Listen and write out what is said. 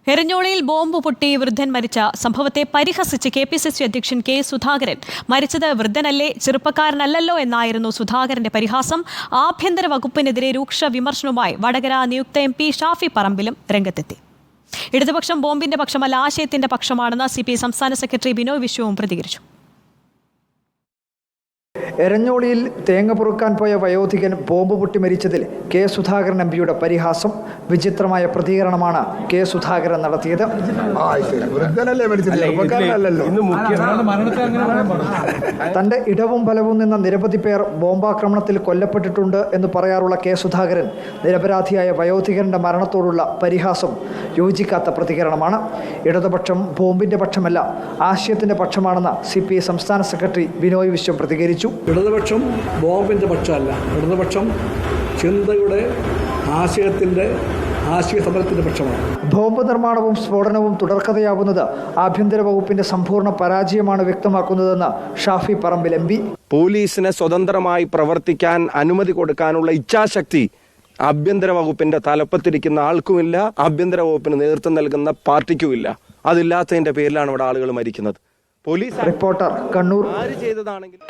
എരഞ്ഞോളിയിൽ bomb പൊട്ടി വൃദ്ധൻ മരിച്ച സംഭവത്തെ പരിഹസിച്ച് KPCC അധ്യക്ഷൻ കെ സുധാകരൻ മരിച്ചത് വൃദ്ധനല്ലേ, ചെറുപ്പക്കാരനല്ലല്ലോ എന്നായിരുന്നു സുധാകരന്റെ പരിഹാസം. ആഭ്യന്തര വകുപ്പിനെതിരെ രൂക്ഷ വിമർശനവുമായി വടകര നിയുക്ത MP ഷാഫി പറമ്പിലും രംഗത്തെത്തി. ഇടതുപക്ഷം ബോംബിന്റെ പക്ഷമല്ല, ആശയത്തിന്റെ പക്ഷമാണെന്ന് CPI സംസ്ഥാന സെക്രട്ടറി ബിനോയ് വിശ്വവും പ്രതികരിച്ചു. എരഞ്ഞോളിയിൽ തേങ്ങ പൊറുക്കാൻ പോയ വയോധികൻ ബോംബ് പൊട്ടി മരിച്ചതിൽ കെ സുധാകരൻ MPയുടെ പരിഹാസം. വിചിത്രമായ പ്രതികരണമാണ് കെ സുധാകരൻ നടത്തിയത്. തന്റെ ഇടവും ബലവും നിന്ന നിരവധി പേർ ബോംബാക്രമണത്തിൽ കൊല്ലപ്പെട്ടിട്ടുണ്ട് എന്ന് പറയാറുള്ള കെ സുധാകരൻ നിരപരാധിയായ വയോധികന്റെ മരണത്തോടുള്ള പരിഹാസം യോജിക്കാത്ത പ്രതികരണമാണ്. ഇടതുപക്ഷം ബോംബിന്റെ പക്ഷമല്ല, ആശയത്തിന്റെ പക്ഷമാണെന്ന് CPI സംസ്ഥാന സെക്രട്ടറി ബിനോയ് വിശ്വം പ്രതികരിച്ചു. ഇടതുപക്ഷം ബോംബിൻ്റെ പക്ഷമല്ല, ഇടതുപക്ഷം ചിന്തയുടെ ആശയ സമരത്തിൻ്റെ പക്ഷമാണ്. ബോംബ് നിർമ്മാണവും സ്ഫോടനവും തുടർക്കഥയാവുന്നത് ആഭ്യന്തര വകുപ്പിന്റെ സമ്പൂർണ്ണ പരാജയമാണ് വ്യക്തമാക്കുന്നതെന്ന് ഷാഫി പറമ്പിൽ MP. പോലീസിന് സ്വതന്ത്രമായി പ്രവർത്തിക്കാൻ അനുമതി കൊടുക്കാനുള്ള ഇച്ഛാശക്തി ആഭ്യന്തര വകുപ്പിന്റെ തലപ്പത്തിരിക്കുന്ന ആൾക്കുമില്ല, ആഭ്യന്തര വകുപ്പിന് നേതൃത്വം നൽകുന്ന പാർട്ടിക്കുമില്ല. അതില്ലാത്തതിന്റെ പേരിലാണ് ഇവിടെ ആളുകൾ മരിക്കുന്നത്. Police reporter, Kannur. ആര് ചെയ്തതാണെങ്കിൽ